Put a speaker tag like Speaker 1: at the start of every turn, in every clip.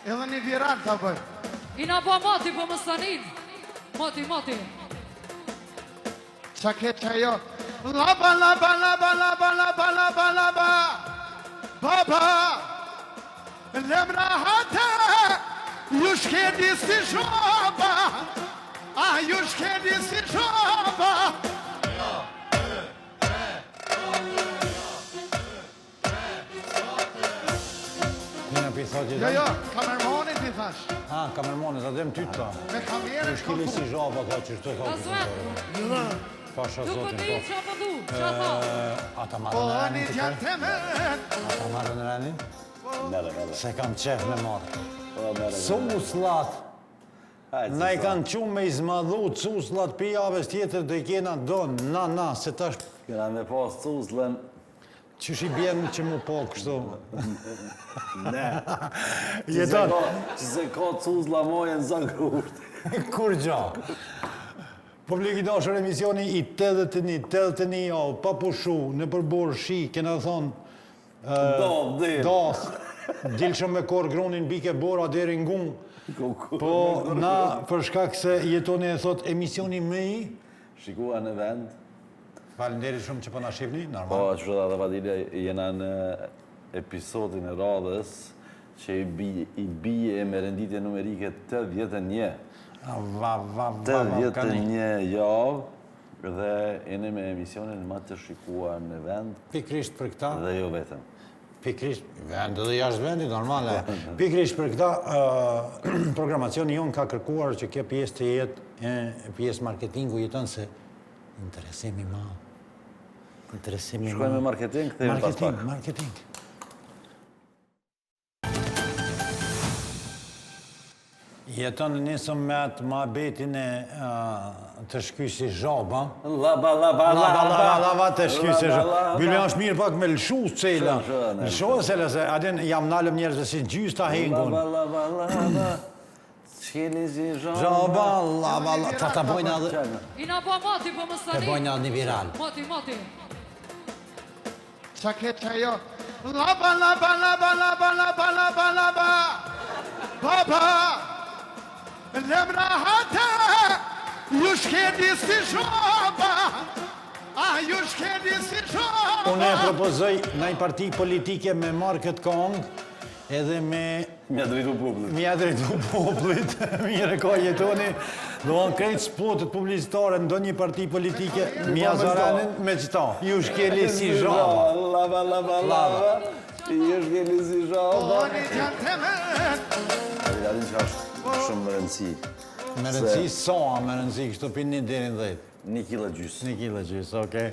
Speaker 1: Edhe një viral të bëj.
Speaker 2: I na bo moti për më stanin. Moti.
Speaker 1: Qa ke që jo? Laba, laba, laba, laba, laba, laba, laba. Baba, lemra hate, ju shkedi si shoba. Ju shkedi si shoba. Jo, kamermonit i thash.
Speaker 3: Kamermonit, a dem ty të ta.
Speaker 1: Me kamerën
Speaker 3: Ju shkili si zhaba ka që shtë ka
Speaker 2: Asve,
Speaker 3: Pasha
Speaker 2: du
Speaker 3: zotin
Speaker 2: për
Speaker 3: po.
Speaker 2: di që për du, që tha.
Speaker 3: Ata
Speaker 1: Po,
Speaker 3: marrën në
Speaker 1: një
Speaker 3: renin të
Speaker 1: tjanë
Speaker 3: kërë?
Speaker 1: të men.
Speaker 3: Ata marrën në renin?
Speaker 4: Mere.
Speaker 3: Se kam qef me marrë. Suslat. Na i kanë qumë me izmadhu, suslat për javës tjetër dhe i kena donë. Na, se tash...
Speaker 4: Kena me pas cuslën.
Speaker 3: Qysh i bjenë që mu po kështu?
Speaker 4: Ne.
Speaker 3: Jeton.
Speaker 4: Që se ka cusla moje në zagrusht.
Speaker 3: Kur gja? Publik i dashur emisioni i 81, jo, pa pushu, në përbor shi, kena thonë... Das. Gjilëshëm me korë grunin bike bora deri ngun. Po, na, për shkak se jetoni e thot emisioni me i...
Speaker 4: Shikua në vend.
Speaker 3: Falenderit shumë që po na shifni,
Speaker 4: Po,
Speaker 3: normal.
Speaker 4: që dhe Vadilja, jena në episodin e radhës që i bije me renditje numerike 81. 81 javë dhe jene me emisionin ma të shikuar në vend.
Speaker 3: Pikrisht për këta,
Speaker 4: Dhe jo vetëm.
Speaker 3: pikrisht, vend edhe jashtë vendit, normale. Pikrisht për këta, programacioni jonë ka kërkuar që kjo pjesë të jetë, pjesë marketingu jeton se interesimi ma. Interesimi ma.
Speaker 4: Shkojnë me marketing, këthejmë pas pak.
Speaker 3: Marketing. Jeton nisëm me atë muhabetin e të shkysi zhoba. Lava të shkysi zhoba. Bile është mirë pak me lëshu cela. Lëshu cela se adin jam nalëm njerëzë si gjys të hengun.
Speaker 4: Lava. Qeni si
Speaker 3: Zhoba, lava. Ta bojnë adhe.
Speaker 2: I na bo moti për më
Speaker 3: Të
Speaker 2: stanin.
Speaker 3: bojnë adhe një viral.
Speaker 2: Moti.
Speaker 1: Qa ke që jo? Laba, laba, laba, laba, laba, laba, laba. Baba, lemra hate, ju shkedi si shoba. Ju shkedi si shoba.
Speaker 3: Unë e propozoj në një parti politike me marrë këtë kongë edhe me
Speaker 4: Mja dritu publik.
Speaker 3: mja drejtu popullit, mire ka jetoni, do në krejtë spotet publicitare në do një parti politike, mja zaranin me qëta. Ju shkeli si zhaba.
Speaker 4: Lava. Ju shkeli si
Speaker 1: Po,
Speaker 4: zhaba.
Speaker 1: një tjanë të men.
Speaker 4: Adin që është shumë rëndësi.
Speaker 3: Me rëndësi soa, me rëndësi kështu për 1 deri në 10.
Speaker 4: 1 kila gjys.
Speaker 3: 1 kilo gjysë, okej.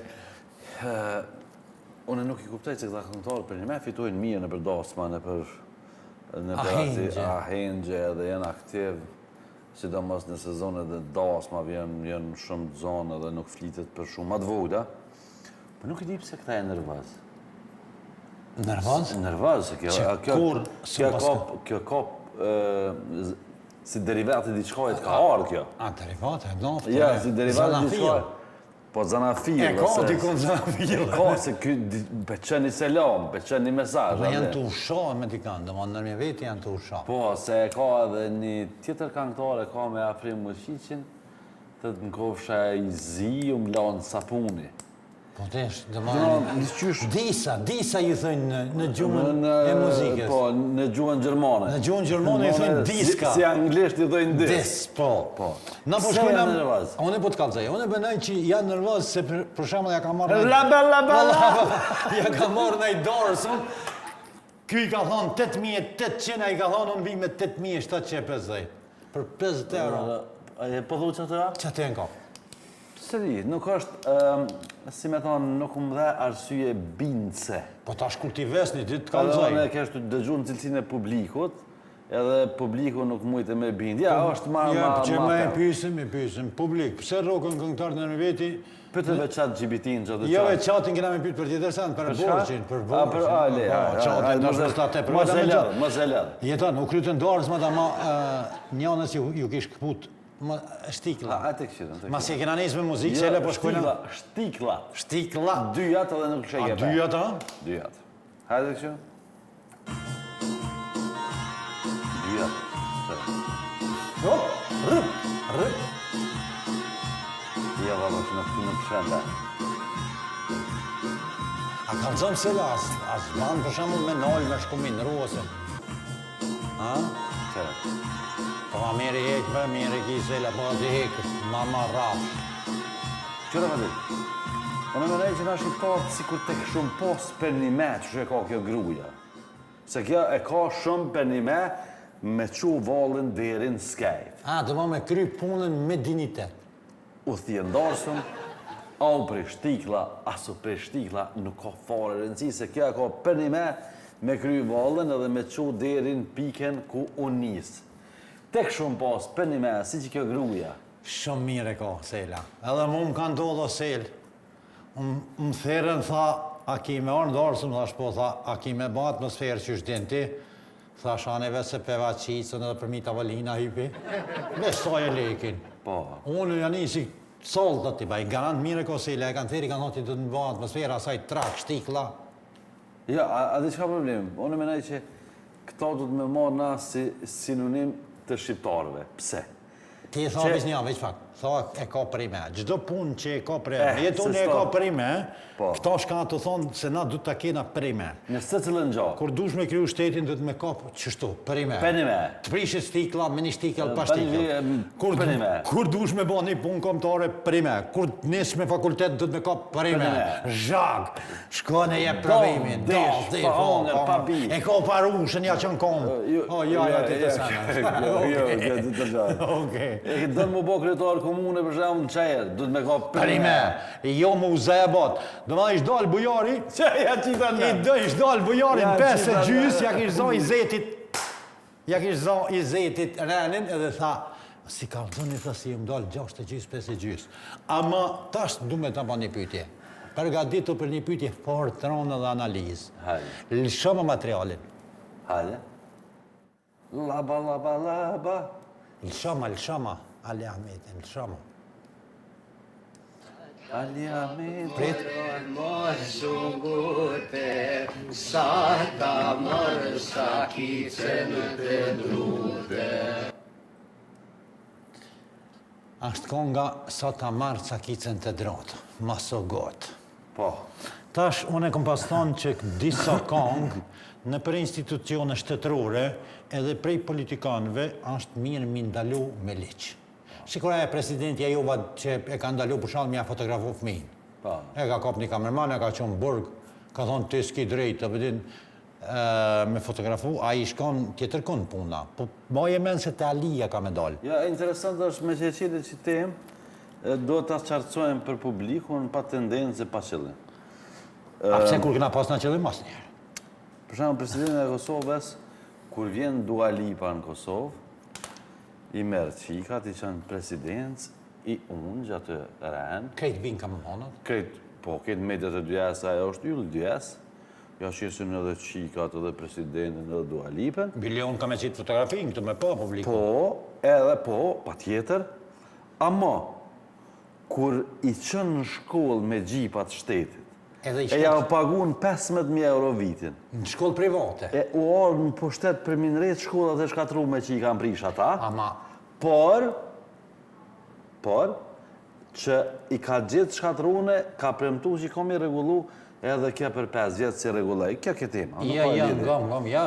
Speaker 4: Unë nuk i kuptoj se këta këngëtarë për një me fitojnë mirë në për dasma, në për ahengje dhe jenë aktiv, sidomos në sezonet dhe dasmave jenë shumë të zonë dhe nuk flitet për shumë ma të vogla. Po nuk e di pse këta e nervaz.
Speaker 3: Nervoz?
Speaker 4: Nervaz, se kjo kop si derivati diçkojt ka ardhë kjo.
Speaker 3: A, derivate, noftë.
Speaker 4: Ja, si derivati diçkojt. Po zanafil.
Speaker 3: E ka dikon zanafil.
Speaker 4: Ka se kjo beqen një selam, beqen një mesaj.
Speaker 3: Dhe janë të ushohet me dikant, dhe në nërmje veti janë të ushohet.
Speaker 4: Po, se ka edhe një tjetër këngëtare, ka me Afrim Muqiqin, të në kofsha i zi, më lanë sapuni.
Speaker 3: Po tesh, dhe ma... Disa ju thënë në gjumën e muzikës.
Speaker 4: Po, në gjuhën gjermane.
Speaker 3: Në gjuhën gjermane ju thënë diska.
Speaker 4: Si anglisht ju thënë dis.
Speaker 3: Dis, po. Na po
Speaker 4: Se
Speaker 3: shkojnë...
Speaker 4: janë nervoz?
Speaker 3: Unë po të kalzaj. Unë bënaj që janë nervoz se për shembull ja ka marrë... Ja ka marrë në i dorësën. Ky i ka thonë 8.800, a i ka thonë unë vi me 8.750. Për 50 euro.
Speaker 4: Po dhu që të ra?
Speaker 3: Që të jenë ka?
Speaker 4: Se di, nuk është, si me thonë, nuk më dhe arsye bindse.
Speaker 3: Po tash kur ti vesni, ti të
Speaker 4: Kalzoj.
Speaker 3: kalzaj.
Speaker 4: Ne kështë të dëgju në cilësin e publikut, edhe publiku nuk mujtë me bindë. Ja, është ma...
Speaker 3: Ja, që me e pysim, publik. Pse rokën këngëtarët në veti?
Speaker 4: Pytëve qatë gjibitin që të
Speaker 3: Jo, e
Speaker 4: qatë.
Speaker 3: qatin kena me pytë për tjetër sen, për borqin, për
Speaker 4: A, për ale,
Speaker 3: qatin të është të për
Speaker 4: mos e ledhë, mos e ledhë.
Speaker 3: Jeton, u krytën dorës, ma ta ma njënës ju kish këput, shtikla.
Speaker 4: A, te këshirën.
Speaker 3: Mas e kena njësë me muzikë, se e le po shkojna.
Speaker 4: Shtikla.
Speaker 3: Shtikla.
Speaker 4: 2 jatë edhe nuk sheke
Speaker 3: A 2 jatë, a?
Speaker 4: 2 jatë. Hajde këshirë. 2 Ja.
Speaker 3: Rrëp.
Speaker 4: Ja, baba, që në këtu në pëshenda.
Speaker 3: A kanë zëmë se as banë për shembull me nolë me shkumin ruose. Ha?
Speaker 4: Qërë.
Speaker 3: Po ma meri hekë me, meri ki zela, po ati hekë, mama rafë.
Speaker 4: Qërë më di? Unë më nejë që nga shqiptarët si kur tek shumë pos për një me që e ka kjo gruja. Se kjo e ka shumë për një me që valën derin skajt.
Speaker 3: A, do me kry punën me dignitet.
Speaker 4: U thjendarsëm, au prej shtikla, aso prej shtikla, nuk ka fare rëndësi, se kjo e ka për një me kry valën edhe me që derin piken ku unë nisë. Tek shumë pas për një me, si që kjo gruja.
Speaker 3: Shumë mire ka, Sela. Edhe mu më kanë do Sel. Më therën, tha, a ki me orë ndorsëm, thash po, tha, a ki me ba atmosferë që është ti? Thash aneve se peva qicën edhe përmi tavolina hypi. Besoj e lekin.
Speaker 4: Po.
Speaker 3: Unë janë si solët ati, ba i garant mire ka Sela, e kanë theri kanë thoti të në ba atmosfera, asaj trak, shtikla.
Speaker 4: Ja, a di qka problem? Unë menaj që këta du të me marrë na si sinonim të shqiptarëve. Pse?
Speaker 3: Ti e tha veç një veç fakt, tha e ka prime. Gjdo punë që e ka prime, jetë unë e ka prime, këta shka të thonë se na du të kena prime.
Speaker 4: Në së cilën gjohë?
Speaker 3: Kur dush me kryu shtetin, du të me ka qështu, prime.
Speaker 4: Penime.
Speaker 3: Të prishe stikla, me një stikel, pa stikel.
Speaker 4: Penime.
Speaker 3: Kur dush me bo një punë komtare, prime. Kur nis me fakultet, du të me ka prime. Zhag, shko në je pravimin. E ka parushën, ja që në komë. Ja, ti të sana. Okej.
Speaker 4: E këtë dënë mu bo kretarë komune për shemë në qajër, du të me ka
Speaker 3: prime. Jo mu zebot. Do ma ishtë dalë bujari, ishtë dalë bujari në 5 e gjys, ja kishtë zon i zetit renin edhe tha, si ka vëzën i tha si më dalë 6 e gjys, 5 e gjys. Ama tash du me të pa një pytje. Përgatitur për një pytje fort, tronë dhe analizë. Lëshëmë materialin.
Speaker 4: Hajde. Laba.
Speaker 3: Lëshama, Ali Ahmetin, lëshama.
Speaker 4: Ali Ahmetin.
Speaker 3: Prit.
Speaker 5: Mor sungute, sa ta mor sa kicën të drute.
Speaker 3: Ashtë konga sa ta marë sa kicën të drotë, maso gotë.
Speaker 4: Po.
Speaker 3: Tash, unë e kom pas thonë që disa kongë në për institucione shtetërore edhe prej politikanëve është mirë mi ndalu me liqë. Shikura e presidentja Jova që e ka ndalu për shalë mja fotografu fëmijin. E ka kap një kamerman, e ka qënë burg, ka thonë të s'ki drejtë, të përdin me fotografu, a i shkon tjetër kënë puna. Po baje menë se të Alija ka me dalë.
Speaker 4: Ja, interesant është me që e qile që temë, do të qartësojmë për publikun pa tendencë e pa qëllim.
Speaker 3: A pse kur këna pas në qëllim mas njerë?
Speaker 4: Për shumë, presidentin e Kosovës, kur vjen Dua Lipa në Kosovë, i merë qikat, i qënë presidentës, i unë gjatë rënë.
Speaker 3: Krejt vinë ka më honët?
Speaker 4: Krejt mediat e dyes, ajo është yllë dyes. Ja qesin edhe qikat edhe presidentin edhe Dua Lipën.
Speaker 3: Bilion ka me qitë fotografi në këtë me pa publiku.
Speaker 4: Pa tjetër. Ama, kur i qënë në shkollë me gjipat shtetit, e ja u pagun 15.000 euro vitin.
Speaker 3: Në shkollë private?
Speaker 4: E u orë në pushtet për minret shkollat e shkatru me që i kam prish ata.
Speaker 3: Ama...
Speaker 4: Por, që i ka gjithë shkatrune, ka premtu që i kom i regullu edhe kja për 5 vjetë si regullaj. Kja këtë tema.
Speaker 3: Ja.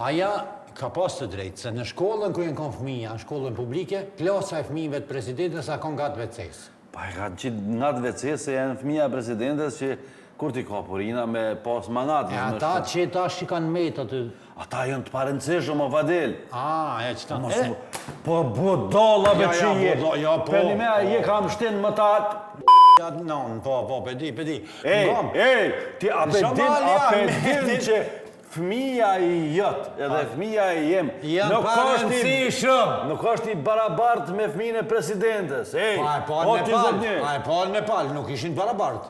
Speaker 3: Aja ka pas të drejtë, se në shkollën ku jenë kon fëmija, në shkollën publike, klasa e fëmijëve të presidentës a kon gatë veces.
Speaker 4: Pa e ka qitë ngatë veces se janë fëmija presidentës që kur ti ka purina me pas manat.
Speaker 3: E ata që ta shi kanë metë aty.
Speaker 4: Ata jënë të parenceshëm o Fadel.
Speaker 3: E që ta...
Speaker 4: Po budalla me që je. Për një me je kam shtinë më tatë.
Speaker 3: Non, po, pedi.
Speaker 4: Ti apedin që fëmija i jëtë edhe fëmija i jem
Speaker 3: janë parencishëm.
Speaker 4: Nuk është i barabartë me fëmijën e presidentës.
Speaker 3: A e palë Nepal, nuk ishin barabartë.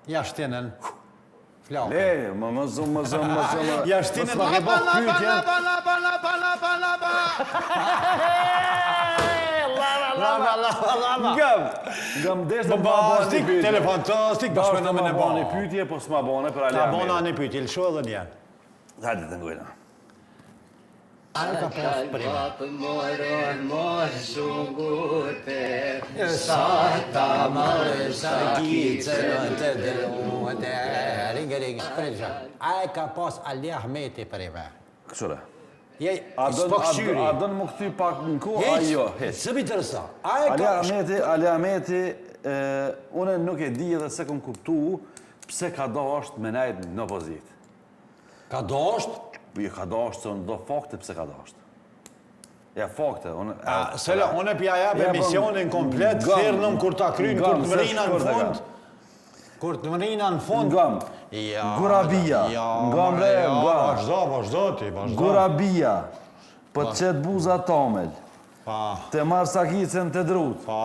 Speaker 3: Ja shtinën. Flau.
Speaker 4: Më zëmë.
Speaker 3: Ja shtinën të ke bëhë pyetje.
Speaker 4: Gëm desë të
Speaker 3: Bombastik, telefantastik,
Speaker 4: bashkë në me bani pyetje, po s'ma bane për Ali Ahmet.
Speaker 3: Ta bona një pyetje, lësho edhe njerë.
Speaker 4: Hajde të ngujna.
Speaker 3: Ai ka pas prime.
Speaker 5: Vapë morën mos shungute, sa ta mërë sa kicën të
Speaker 3: Ringe, shprejtë. Ai ka pas Ali Ahmeti prime.
Speaker 4: Këshore.
Speaker 3: Jej,
Speaker 4: A
Speaker 3: s'pokëshyri.
Speaker 4: do në më këty pak në kohë, a jo?
Speaker 3: Së mi tërsa.
Speaker 4: Ali Ahmeti, une nuk e di edhe se kom kuptu pse ka do është me nejtë në opozit.
Speaker 3: Ka do është?
Speaker 4: Ka do është se unë do fakte pse ka do është. Ja, fakte.
Speaker 3: Sela, unë e pja jabe misionin komplet, thirnëm kur ta krynë, kur të mërina në fund. Kur të mërina në fund.
Speaker 4: Ngam. Gurabia. Ngam re, ngam.
Speaker 3: Vazhdo ti, vazhdo.
Speaker 4: Gurabia. Për të qetë buza tomel.
Speaker 3: Pa.
Speaker 4: Të marë sakicën të drut.
Speaker 3: Pa.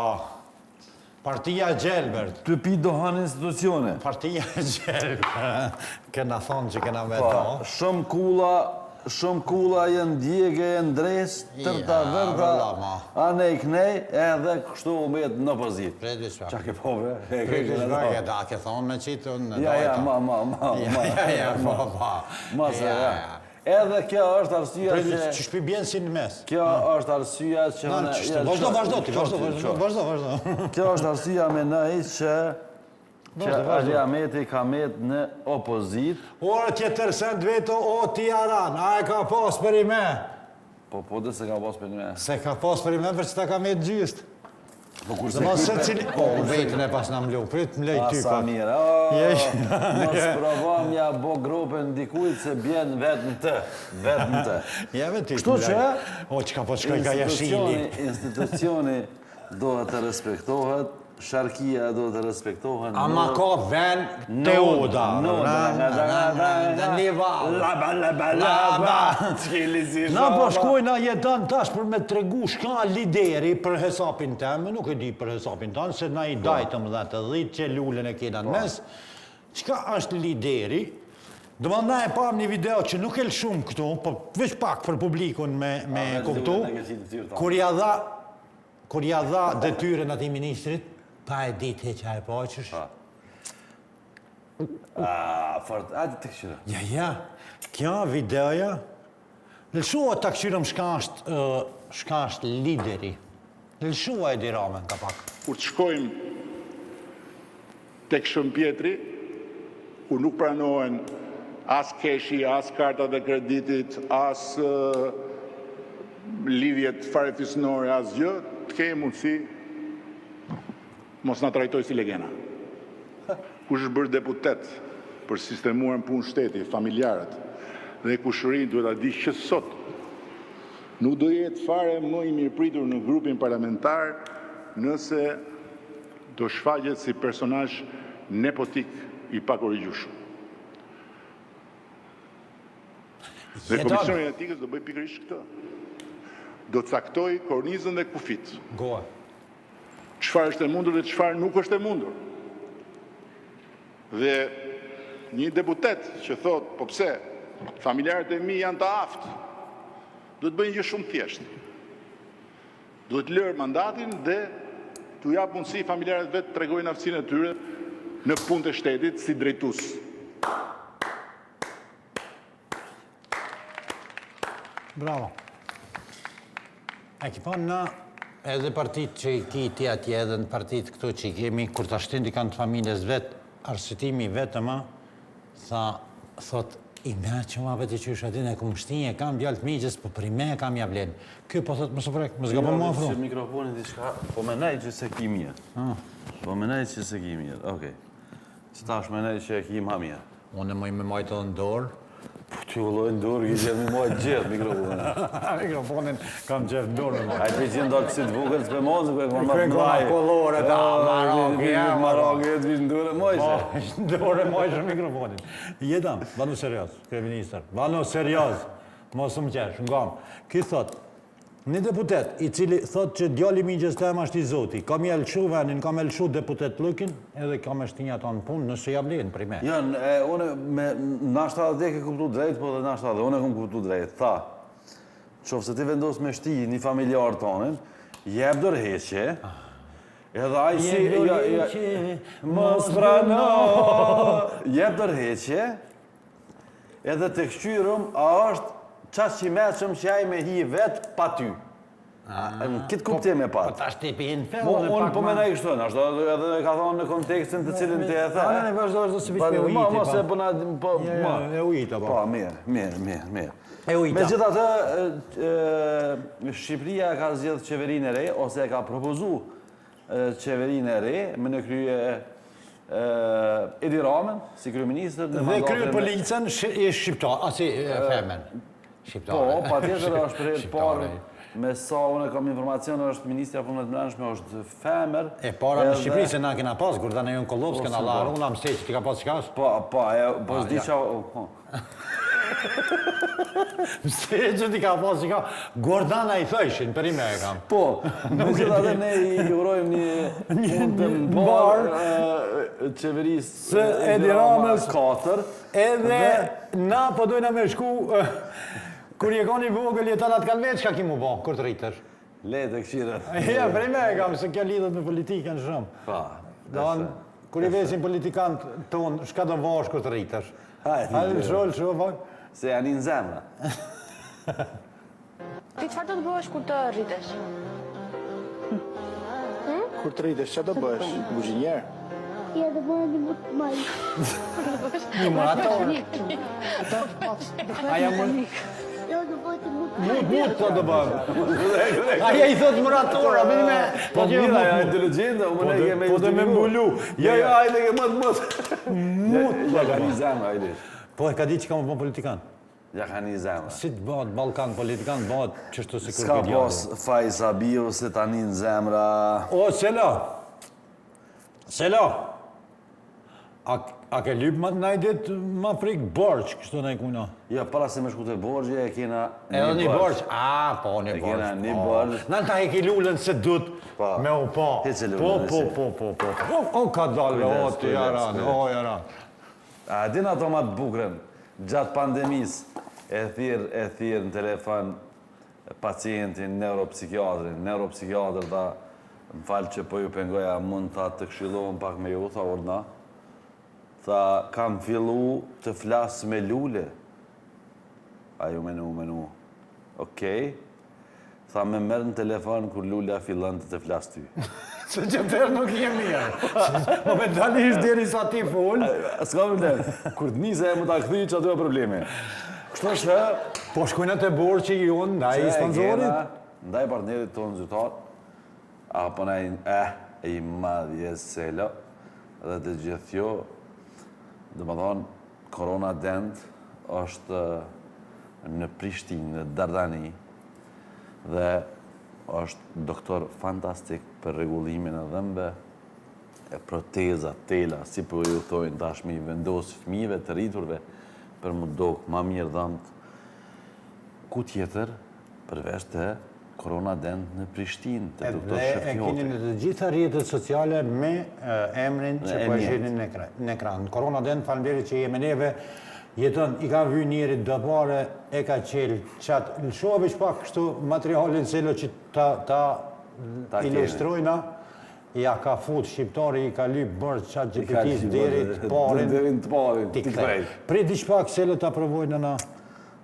Speaker 3: Partia Gjelbert.
Speaker 4: Të pi dohan institucione.
Speaker 3: Partia Gjelbert. Këna thonë që këna me do.
Speaker 4: Shumë kula jenë djege, jenë dres, tërta vërta, ane i knej, edhe kështu u metë në opozit.
Speaker 3: Predi shpak.
Speaker 4: Qa ke po, bre?
Speaker 3: Predi shpak, e da ke thonë me qitë në
Speaker 4: Ja, Edhe kjo është arsyeja që...
Speaker 3: Që shpi bjenë si në mes.
Speaker 4: Kjo është arsyeja që...
Speaker 3: Vazhdo ti, vazhdo.
Speaker 4: Kjo është arsyeja me nëjë që Ali Ahmeti ka metë në opozit.
Speaker 3: Orë tjetër send veto, o ti Aran, a e ka pas për i me?
Speaker 4: Po dhe se ka pas për i me.
Speaker 3: Se ka pas për i me, për që ta ka metë gjyst.
Speaker 4: Po kur se
Speaker 3: vetën e pas në mlu, prit më lej ty
Speaker 4: pa. Asa mire, mos provam ja bo grupën dikujt se bjen vetën të.
Speaker 3: Jeve ti
Speaker 4: kështu që
Speaker 3: o që ka po shkoj ka jashili.
Speaker 4: Institucioni dohet të respektohet, sharkia do të respektohen.
Speaker 3: Ama ka ven të oda. Na po shkojna jetan tash për me tregu shka lideri për hesapin temë, nuk e di për hesapin tanë, se na i dajtëm dhe të dhitë që lullën e kena në mes. Qka është lideri? Dëma na e pam një video që nuk e lëshum këtu, po veç pak për publikun me kuptu, kur ja dha detyren ati ministrit, pa e ditë he që a e poqësh.
Speaker 4: Fort, ajde të këshyra.
Speaker 3: Ja, kjo videoja, lëshua të këshyrëm shka është lideri. Lëshua e diramen ka pak.
Speaker 6: Kur të shkojmë tek Shëmpjetri, ku nuk pranohen as keshi, as kartat e kreditit, as lidhjet farefisnore, as gjë, të kemi mundësi mos na trajtoj si legena. Kush është bërë deputet për sistemuar punë shteti, familjarët, dhe kushërinë duhet ta di që sot nuk do jetë fare më i mirëpritur në grupin parlamentar nëse do shfaqet si personazh nepotik i pakorrigjueshëm. Dhe Komisioni i Etikës do bëj pikërisht këtë. Do të caktoj kornizën dhe kufit.
Speaker 3: Goa.
Speaker 6: Çfarë është e mundur dhe çfarë nuk është e mundur. Dhe një deputet që thot, po pse, familjarët e mi janë të aftë, duhet bëjnë gjë shumë thjeshtë. Duhet lërë mandatin dhe t'u jap mundësi familjarët vetë të tregojnë aftësinë e tyre në punë të shtetit si drejtues.
Speaker 3: Bravo. E ki pa në edhe partit që i ki ti atje, edhe në partit këtu që i kemi, kur të ashtindi kanë të familjes vetë, arsitimi vetë ma, thot, i me që ma vete që është atin e këmë shtinje, kam bjallë të migjës, po për i me kam javlen. Kjo po thot, më së prek, më zga po më afro.
Speaker 4: Jo, mikrofonin t'i shka, po menaj që se ki mirë. Po menaj që se ki mirë, okej. Që ta është menaj që e ki ma mirë.
Speaker 3: Unë e mëj me majtë dhe në dorë.
Speaker 4: Po t'ju vëllojnë dorë, ki që me majtë gjithë mikrofonin.
Speaker 3: Mikrofonin kam gjithë në dorë me majtë.
Speaker 4: Ajtë që ndonë kësi të vukën, s'pe mozë, këve këmë
Speaker 3: Kërë këma kolore ta,
Speaker 4: Marokë, jetë vishë në dorë mojshë.
Speaker 3: Në dorë mojshë mikrofonin. Jedam, vanu serios, kërë minister. Vanu serios, mos më qesh, ngam. Ki thot, një deputet i cili thot që djali migjës të është i zoti, kam e lëshu venin, kam e lëshu deputet lëkin, edhe kam e shtinja ta në punë, nëse jablen për i me.
Speaker 4: Jo, une me nashta dhe ke kuptu drejt, po dhe nashta dhe une kom kuptu drejt. Tha, qofë se ti vendos me shti një familjar tonin, jeb dërheqe, edhe aj si...
Speaker 3: Jeb dërheqe, mos
Speaker 4: prano! Jeb dërheqe, edhe të këshyrëm, a është qaq që i meqëm që aj me hi vetë pa ty. Në kitë kuptim e
Speaker 3: Po
Speaker 4: patë.
Speaker 3: ta shtipi në
Speaker 4: Po,
Speaker 3: fellën e
Speaker 4: unë
Speaker 3: pak
Speaker 4: po
Speaker 3: ma.
Speaker 4: menaj kështu, ashtu edhe ka thonë në kontekstin të cilin të e the.
Speaker 3: Ne vazhdo si vishme ujiti.
Speaker 4: Ma se po na...
Speaker 3: E ujita, po.
Speaker 4: Po, mirë.
Speaker 3: E ujita.
Speaker 4: Me gjitha të, Shqipëria ka zgjedhë qeverinë e re, ose ka propozu qeverinë e re, me në krye Edi Ramën, si kryeministër.
Speaker 3: Dhe krye policën e shqiptar, asi femen. Shqiptare.
Speaker 4: Po, pa tjetër është për herë
Speaker 3: Shqiptare.
Speaker 4: parë. Me sa unë kam informacion është Ministra e Punëve të Brendshme është femër.
Speaker 3: E para në Shqipëri se na kena pas, kur tani në Kollovës kena larë, unë am se që ti ka pas qkash.
Speaker 4: Po s'di qa...
Speaker 3: Mse që ti ka pas qka, Gordana i thëshin, për ime e kam.
Speaker 4: Po, me gjitha dhe ne i urojmë një punë të mbarë qeverisë
Speaker 3: Edi Ramës
Speaker 4: 4.
Speaker 3: Edhe na po dojna me shku, kur je koni vogël jetanat kanë veç, ka ki mu bo, kur të rritër.
Speaker 4: Lete këshire.
Speaker 3: Ja, për ime e kam, se kjo lidhët me politikën shumë.
Speaker 4: Pa.
Speaker 3: Kur i vesin politikant tonë, shka do vash kur të rritër. Hajde sholë, shumë,
Speaker 4: Se janë në zemra.
Speaker 7: Ti çfarë do të bëhesh kur të rritesh?
Speaker 8: Kur të rritesh, që do bësh? Buzhinjer?
Speaker 9: Ja, do bëhem një mutë majë.
Speaker 3: Një marator. Aja më...
Speaker 9: Ja, do bëhem një mutë
Speaker 3: Mut të do bëhem. Aja i thot marator, a vini me...
Speaker 4: Po mira, ja inteligenta, u më ne ke me...
Speaker 3: Po dhe me mbulu.
Speaker 4: Ja, ajde ke mëtë.
Speaker 3: Mut
Speaker 4: Ja ka një zemra, ajde.
Speaker 3: Po e ka di që ka më po politikan?
Speaker 4: Ja ka një zemra.
Speaker 3: Si të bëhet Balkan politikan, bëhet qështu si kur
Speaker 4: Ska
Speaker 3: këtë
Speaker 4: pos Fajs Abiu se tani në zemra...
Speaker 3: O, Sela! A ke lyp ma të najdit ma frik borç, kështu në i kuna?
Speaker 4: Ja, para se me shkute borgje, e kena
Speaker 3: Edhe një borç? A, po, një
Speaker 4: E
Speaker 3: borç.
Speaker 4: kena një borç.
Speaker 3: Në ta e ki lullën se dut me u po.
Speaker 4: Hiç e
Speaker 3: Po,
Speaker 4: lullën,
Speaker 3: po. O, ka dalë, o, të jaran, o, jaran.
Speaker 4: A din ato ma të bukrën, gjatë pandemis, e thirë në telefon pacientin neuropsikiatrin tha, më falë që po ju pengoja, mund ta të këshillohen pak me ju, tha urna. Tha, kam fillu të flasë me lule. A ju menu. Okej. Tha, me merë në telefon kur lula fillon të flasë ty.
Speaker 3: Se që tërë nuk jemi mirë. Momentalisht deri sa ti full.
Speaker 4: S'ka problem. Kur të nise e më ta këthy që aty o probleme. Kështu është,
Speaker 3: Po shkujnë të borë që ju ndaj sponsorit?
Speaker 4: ndaj partnerit tonë zyrtar, apo na i madhje selo, dhe të gjithë jo, dhe më thonë, Korona Dent është në Prishtinë, në Dardani, dhe është doktor fantastik për rregullimin e dhëmbe, e proteza, tela, si po ju thojnë tashmi, vendos fëmijëve të rriturve për më dokë ma mirë dhëmt. Ku tjetër, përveç të Korona Dent në Prishtinë, të doktor
Speaker 3: Dhe e keni
Speaker 4: Shefjoti.
Speaker 3: në të gjitha rrjetet sociale me emrin që
Speaker 4: E
Speaker 3: po e
Speaker 4: njëjtë.
Speaker 3: gjeni në ekran. Korona Dent, faleminderit që jemi neve, jeton, i ka vy njerit dëpare, e ka qelë qatë. Lëshove që pak kështu materialin selo që ta ilustrojna, ja ka fut shqiptari, i ka lyp bërë qatë GPT-s deri të parin.
Speaker 4: Deri të parin,
Speaker 3: Ti
Speaker 4: t'i
Speaker 3: kthej.
Speaker 4: kthej.
Speaker 3: Prit diç pak selo ta provojnë na.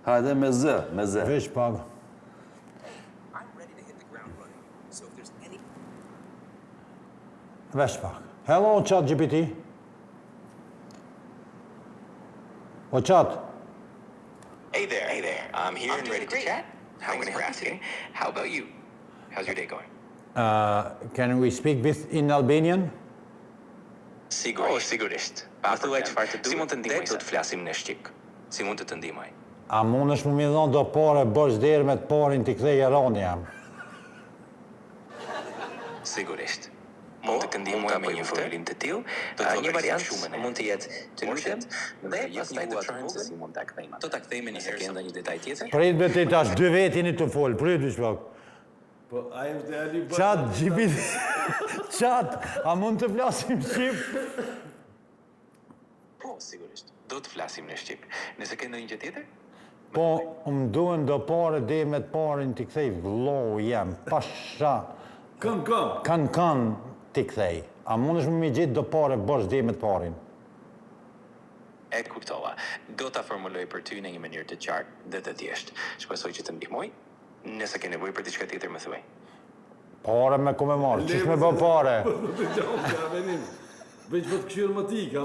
Speaker 4: Hajde me zë, me zë.
Speaker 3: Veç pak. Veç pak. Hello, chat GPT. O chat.
Speaker 10: Hey there. I'm here and ready to chat. Thanks for asking. How about you? How's your day going?
Speaker 3: Can we speak with in Albanian?
Speaker 10: Sigurisht. Thuaj çfarë të duhet. Si mund të ndihmoj? Do të flasim në shqip. Si mund të të ndihmoj?
Speaker 3: A mund është më dhon do pare bësh derë me të parin t'i kthej Eroni jam.
Speaker 10: Sigurisht. Mund të ndihmoj me një formulim të tillë. Një variant mund të jetë të lutem dhe pastaj të çojmë se si mund ta kthejmë. Do ta kthejmë një herë enda një detaj tjetër.
Speaker 3: Prit me ti tash 2 vet jeni të fol, prit diç pak.
Speaker 4: Po, ai është e ali
Speaker 3: Chat GPT. Chat, a mund të flasim shqip?
Speaker 10: Po, sigurisht. Do të flasim në shqip. Nëse ke ndonjë gjë tjetër?
Speaker 3: Po, më duhen do pare dhe me të parin t'i kthej vllohu jam, pasha. Kan t'i kthej. A mund është më gjetë do pare bësh dhe me të parin?
Speaker 10: E kuptova. Do ta formuloj për ty në një mënyrë të qartë dhe të thjeshtë. Shpresoj që të ndihmoj. Nëse ke nevojë për diçka tjetër më thuaj.
Speaker 3: Pare me ku me marrë, qish me bë pare?
Speaker 4: Veç për të këshirë më ti, ka?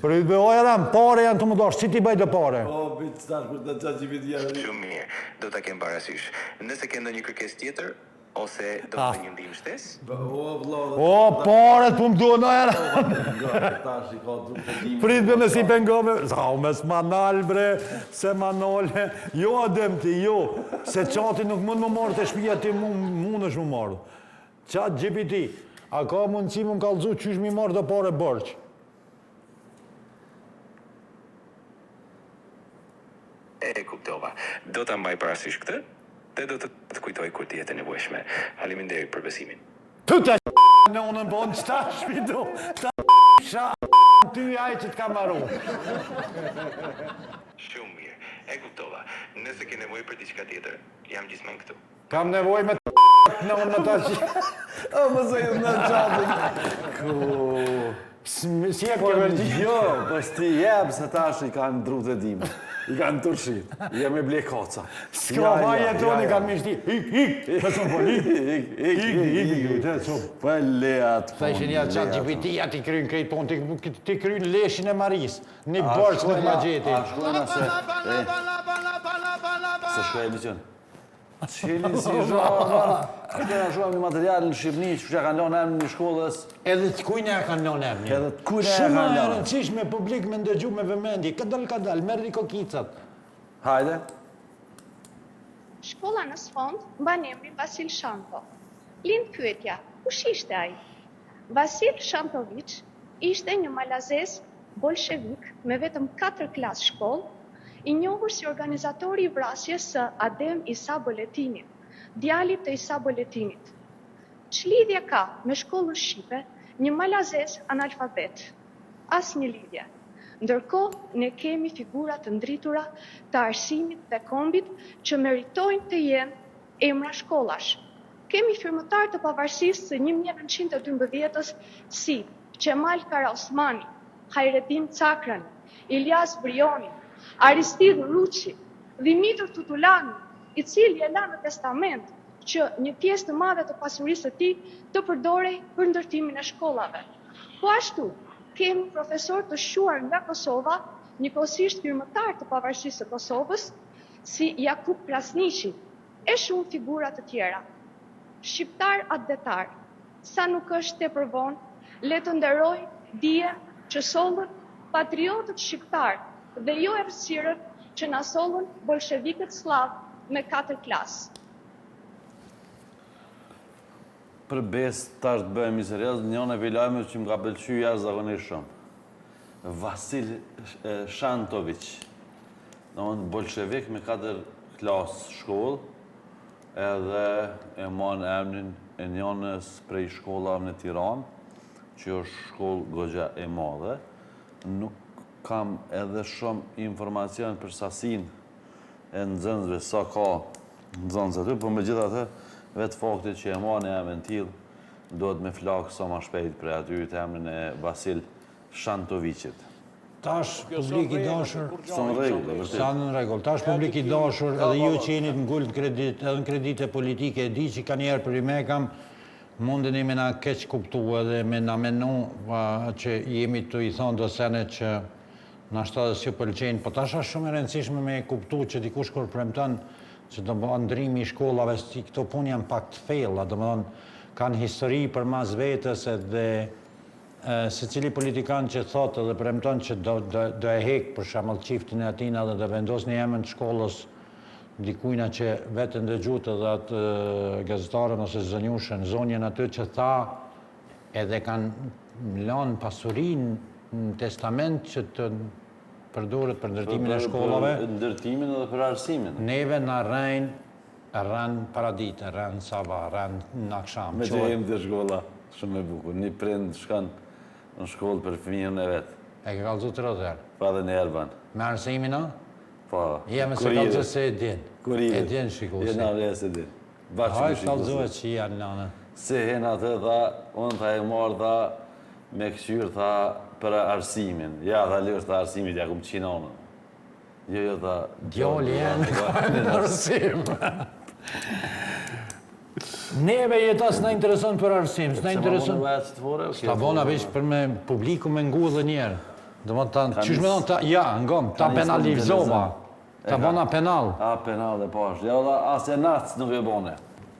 Speaker 3: Prit be ojëram, pare janë të më doshë, si ti bëjtë pare?
Speaker 4: O, bitë stash për të qatë që bitë janë.
Speaker 10: Shumë mirë, do ta kem parasysh. Nëse ke ndonjë kërkesë tjetër ose do të një ndihmë shtesë?
Speaker 3: O, pare të më duhe në era. Prit be me si pengove, sa u mes manal bre, se manole, jo adem ti, jo, se qati nuk mund më marrë të shpija ti mund është më marrë. Qatë GPT, a ka mundësi më kallëzu qysh mi marrë dhe pare bërqë?
Speaker 10: E kuptova. Do ta mbaj parasysh këtë dhe do të kujtoj kur të jetë e nevojshme. Faleminderit për besimin.
Speaker 3: Tu ta në unën bon qëta shpidu, ta ty aj që t'ka maru.
Speaker 10: Shumë mirë. E kuptova. Nëse ke nevojë për diçka tjetër, jam gjithmonë këtu.
Speaker 3: Kam nevoj me në unë në ta që...
Speaker 4: O, më zëjtë në qatë.
Speaker 3: Si e këvërgji?
Speaker 4: Jo, pës ti jebë se tash i kanë drute dime. I kanë tërshit. Jam e ble koca.
Speaker 3: S'ka ma jetoni kanë mishti. Ik. Pësën po, ik.
Speaker 4: Për leat.
Speaker 3: Sa ishin ja qatë GPT-ja ti krynë krejt tonë, ti krynë leshin e maris. Një bërç në magjeti.
Speaker 4: A shkojna se... Se shkoj e mision. Qilin si zhoha, këtë nga shumë një material në Shqipni, që që kanë lonë emnë një shkollës.
Speaker 3: Edhe të kujnë e kanë lonë emnë.
Speaker 4: Edhe të kujnë e
Speaker 3: Shumë
Speaker 4: kanë
Speaker 3: e
Speaker 4: lonë.
Speaker 3: rëndësishme publik me ndëgju me vëmendje. Kadal, merri kokicat.
Speaker 4: Hajde.
Speaker 7: Shkolla në sfond mban emrin Vasil Shanto. Lind pyetja, kush ishte ai? Vasil Shantoviç ishte një malazes bolshevik me vetëm 4 klasë shkollë, i njohur si organizatori i vrasjes së Adem Isa Boletinit, djalit të Isa Boletinit. Ç'lidhje ka me shkollën shqipe një malazes analfabet? Asnjë lidhje. Ndërkohë ne kemi figura të ndritura të arsimit dhe kombit që meritojnë të jenë emra shkollash. Kemi firmëtar të pavarësisë së 1912-s si Qemal Karaosmani, Hajredin Cakrani, Ilyas Brioni, Aristid Ruçi, Dimitër Tutulani, i cili e la në testament që një pjesë të madhe të pasurisë së tij të përdorej për ndërtimin e shkollave. Po ashtu, kemi profesor të shuar nga Kosova, njëkohësisht firmëtar të pavarësisë së Kosovës, si Jakub Krasniqi, e shumë figura të tjera. Shqiptar atdetar, sa nuk është tepër vonë, le të nderoj dije që sollën patriotët shqiptar dhe jo errësirët që na sollën bolshevikët slav me 4 klasë.
Speaker 4: Për besë tash të bëhem i serios, njën e vilajme që më ka pëlqy jashtëzakonisht shumë. Vasil Shantoviç, domethënë bolshevik me 4 klasë shkollë, edhe e mon emnin e njënës prej shkollave në Tiranë, që është shkollë goxha e madhe. Nuk kam edhe shumë informacion për sasin e nxënësve, sa ka nxënës aty, për me gjitha të vetë faktit që e mon e emrin t'ilë, do të me flakë sa ma shpejt për aty të emrin e Vasil Shantoviçit.
Speaker 3: Tash publik i dashur...
Speaker 4: Sa në regull, e
Speaker 3: Sa në regull. Tash publik i dashur edhe ju që jeni të ngullë kredit, edhe në kredite politike, e di që ka njerë për i me kam, mundin i me na keq kuptu edhe me na menu që jemi të i thonë do sene që nashta dhe si pëlqenjë, po tash është shumë e rëndësishme me kuptu që dikush kur premton që do bëhen ndrimi i shkollave, si këto punë janë pak të fejlla, do më thonë kanë histori për mas vetës edhe se cili politikan që thotë dhe premton që do e hekë për shembull çiftin e Atina dhe do vendos një emër të shkollës dikujna që vetë ndëgjut edhe atë gazetarën ose zënjushën, zonjën aty që tha edhe kanë lanë pasurinë në testament që të përdoret për ndërtimin e shkollave.
Speaker 4: Për ndërtimin edhe për arsimin.
Speaker 3: Neve në rranë paradite, rranë sava, rranë në aksham.
Speaker 4: Me që jem të shkolla, shumë e bukur. Një prind shkan në shkollë për fëmijën e vetë.
Speaker 3: E ke kalëzu të rëzër?
Speaker 4: Pa dhe në Erban.
Speaker 3: Me arsimin, no?
Speaker 4: Pa.
Speaker 3: Jeme se kalëzu se e din. E din shikusi.
Speaker 4: Jena vres e din.
Speaker 3: Hajtë kalëzuhet që janë lane.
Speaker 4: Se hen atë, tha, unë tha e marë, tha, me këqyrë, tha, për arsimin. Ja, tha lë është arsimit, ja kum qinonën. Jo, tha...
Speaker 3: Djali janë në arsim. Neve jetas na intereson për arsim, s'na intereson... Ta bona veç për me publiku me ngu dhe njerë. Do më të qysh me thonë, ja, ngom, ta penalizova. Ta bona penal.
Speaker 4: A, penal dhe pash. Ja, dhe asë e nacë nuk e bone.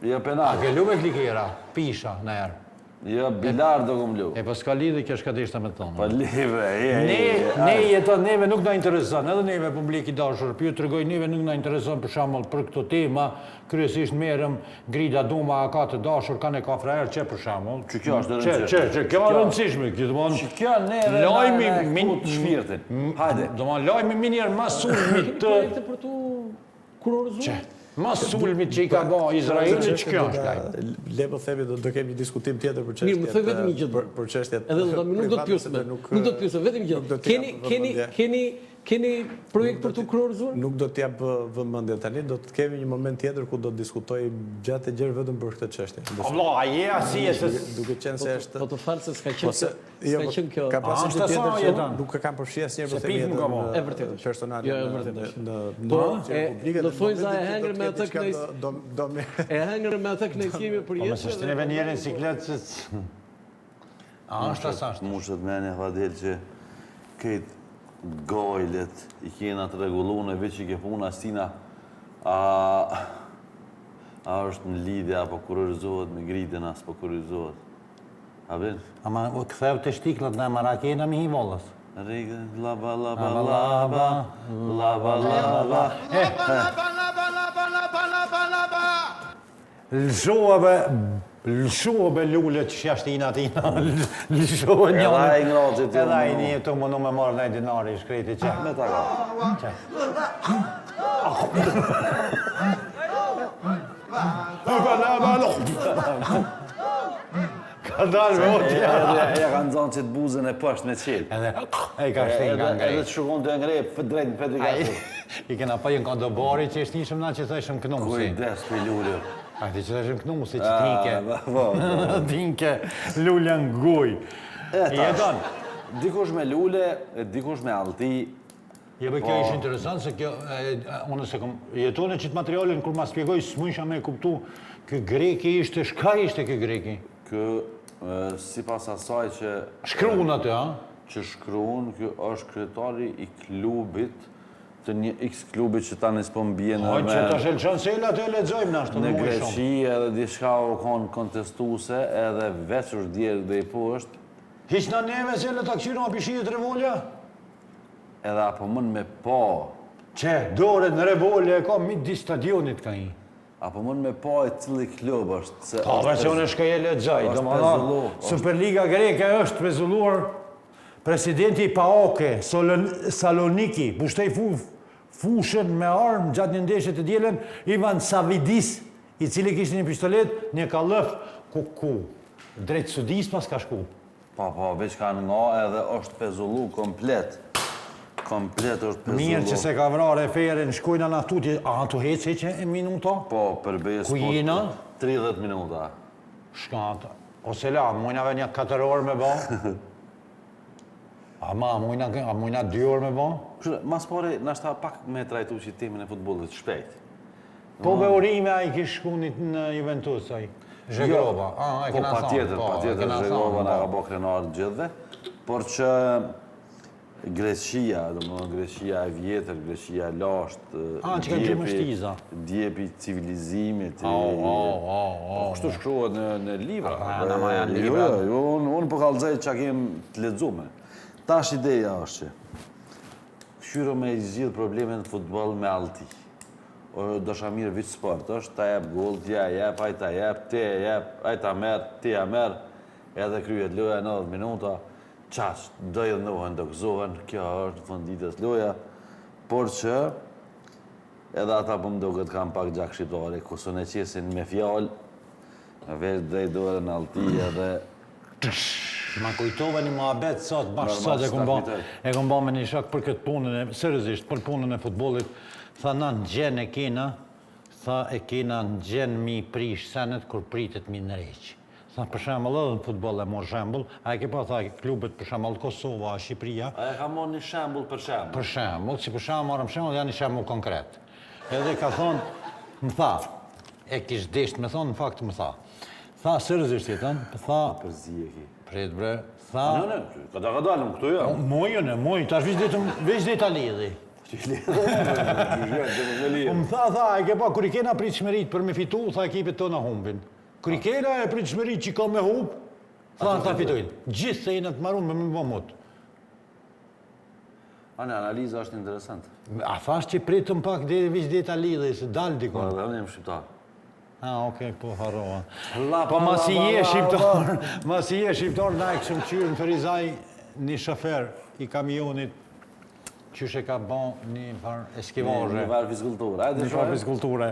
Speaker 4: Jo penal.
Speaker 3: A ke lume klikera, pisha, në erë.
Speaker 4: Jo, bilar do kum lu.
Speaker 3: E po s'ka lidhë kjo shkatishta me tonë.
Speaker 4: Po live,
Speaker 3: Ne jeton, neve nuk na intereson, edhe neve publik i dashur, për ju të regoj, neve nuk na intereson për shembull për këto tema, kryesisht merrem grida duma a ka të dashur, kanë e ka frajer që për shembull.
Speaker 4: Që kjo është rëndësishme.
Speaker 3: Që kjo është rëndësishme, kjo do të
Speaker 4: Që kjo neve
Speaker 3: lajmi
Speaker 4: shpirtin. Hajde.
Speaker 3: Do të lajmi minjer masulmit të
Speaker 11: për tu kurorzuar.
Speaker 3: masulmit që i ka bë Izraeli, ç'kjo është lajm.
Speaker 8: Le po themi do kemi diskutim tjetër për çështjet.
Speaker 11: Mirë, më thoj vetëm një gjë.
Speaker 8: Për çështjet.
Speaker 11: Edhe nuk do të pyesme. Nuk do të pyesme vetëm një gjë. Keni projekt për të kurorzuar?
Speaker 8: Nuk do t'jap vëmendje tani, do të kemi një moment tjetër ku do të diskutoj gjatë e gjerë vetëm për këtë çështje.
Speaker 3: Allah, je asi se
Speaker 8: duke qenë se është
Speaker 11: Po të falë se s'ka qenë kjo.
Speaker 8: Ka pasur
Speaker 3: është
Speaker 8: tjetër
Speaker 3: asaj,
Speaker 8: që nuk e kam përfshi asnjëherë për themi
Speaker 11: E vërtetë.
Speaker 8: personale.
Speaker 11: Jo, e vërtetë.
Speaker 8: Në
Speaker 11: Po, do thoj za e hëngër me atë kënaqësi.
Speaker 8: do me
Speaker 11: E hëngër me atë kënaqësi për
Speaker 3: Po më
Speaker 11: jetën.
Speaker 3: s'është neve njerën siklet se... A, është asashtë.
Speaker 4: Mushët meni Fadil që këtë gojlet i kena të regullune, veç i ke puna stina, a është në lidhja, apo kurorizohet me gritën, as po kurorizohet. A ben?
Speaker 3: Ama këthev të shtiklat në marakena mi hi vollës.
Speaker 4: Regën, laba, laba, laba, laba, laba.
Speaker 3: Lëshove lullet që shashtina tina. Lëshove njënë.
Speaker 4: Edhe e ngracit të
Speaker 3: Edhe e një të mënu me marrë në dinari, shkreti që.
Speaker 4: Me ta ka.
Speaker 3: Ka dalë me otja.
Speaker 4: Ja kanë zonë që të buzën e pësht me qilë.
Speaker 3: Edhe e ka shtin nga ngrej.
Speaker 4: Edhe të shukon të ngrej, drejt në Petrikasi.
Speaker 3: I kena pa jënë ka dobari që ishtë njëshëm na që thëshëm knusi.
Speaker 4: Kujdes për lullë.
Speaker 3: A ti që thëshëm knusi që tinke. Tinke lullë në guj. Jeton.
Speaker 4: Dikush me lullë, dikush me alti.
Speaker 3: Je për kjo ishë interesant se kjo, unë se kom jetone qitë materialin, kur ma spjegoj, s'mujsha me kuptu, kë greki ishte, shka ishte kë greki?
Speaker 4: Kë, si pas asaj që...
Speaker 3: Shkruun atë, a?
Speaker 4: Që shkruun, kë është kryetari i klubit, të një X klubit që ta nësë po mbje në
Speaker 3: Që të shelë sela të e ledzojmë në ashtë.
Speaker 4: Në Greqi edhe dishka u konë kontestuse edhe veçur djerë dhe i poshtë.
Speaker 3: Hiq në neve se le të këshirë ma pishijet revolja?
Speaker 4: Edhe apo mën me po.
Speaker 3: Që, dore në revolja e ka midi stadionit ka i.
Speaker 4: Apo mën me po e cili klub është.
Speaker 3: Pa, versione shka je ledzaj. Superliga greke është pezulluar presidenti Paoke, Saloniki, pushtej fushën me armë gjatë një ndeshjet e djelen, Ivan Savidis, i cili kishtë një pistolet, një ka lëf ku, drejtë Sudis pas ka shku.
Speaker 4: Pa, veç ka nga edhe është pezullu komplet. Komplet është pezullu.
Speaker 3: Mirë që se ka vrarë e ferin, shkojnë në atutje, a tu hece që e minuta?
Speaker 4: Po, përbej
Speaker 3: Ku jena?
Speaker 4: 30 minuta.
Speaker 3: Shkata. Ose la, mujnave një 4 orë me ba? A mujna 2 orë me ba?
Speaker 4: Mas pare, nashta pak me trajtu që temin e futbolit shpejt.
Speaker 3: Po be urime a i kish shkunit në Juventus, a i? Zhegrova.
Speaker 4: Po, pa tjetër, Zhegrova nga ka bo krenarë gjithve. Por që Greqia, Greqia e vjetër, Greqia e lashtë,
Speaker 3: që ka gjimë shtiza.
Speaker 4: Djepi civilizimit. Kështu shkruhet në libra.
Speaker 3: Në ma janë libra.
Speaker 4: Unë po kalëzaj që a kemë të ledzume. Tash ideja është që këshyro me i zhjith problemet në futbol me alti. Do shamirë vitë sport është, ta jep gol, tja jep, aj ta jep, te jep, aj ta merë, te ja merë, edhe kryet loja 90 minuta, qash, do jëndënohen, do këzohen, kjo është në funditës loja, por që edhe ata për mdo këtë kam pak gjak shqiptare, kusën e qesin me fjallë, me vesh drejt dore në alti edhe...
Speaker 3: Ma kujtove një muhabet sot, bashkë sot e kom ba me një shak për këtë punën, seriozisht për punën e futbolit, tha na në gjenë e kena, tha e kena në gjenë mi prish senet kur pritet mi në reqë. Tha për shembull edhe në futboll e mor shembull, a e ke pa tha klubet për shembull Kosova, Shqipëria.
Speaker 4: A e ka marrë një shembull për shembull?
Speaker 3: Për shembull, si për shembull marrëm shembull, janë një shembull konkret. Edhe ka thonë, më tha, e kish desht me thonë, në fakt më tha. Tha seriozisht jetën, tha
Speaker 4: Përzi e ki.
Speaker 3: prit bre, tha.
Speaker 4: Jo, ka dalëm këtu jo.
Speaker 3: Moj, tash veç dhe ta lidhi. Më tha, e ke pa, kur i kena pritshmërit për me fitu, tha ekipet tona humbin. Kur i kena e pritshmërit që ka me humb, tha fitojnë. Gjithë se jenë të marun me më bëmut.
Speaker 4: Analiza është interesant.
Speaker 3: A thash që pritëm pak dhe veç dhe ta lidhi, se dalë dikon.
Speaker 4: Po, dhe jam shqiptar.
Speaker 3: Okej, po harrova. Po masi je shqiptar, na e këshëm qyrë në Ferizaj një shofer i kamionit qyshe ka bon një farë eskivazhe.
Speaker 4: Një farë fizkulture.
Speaker 3: Një farë fizkulture.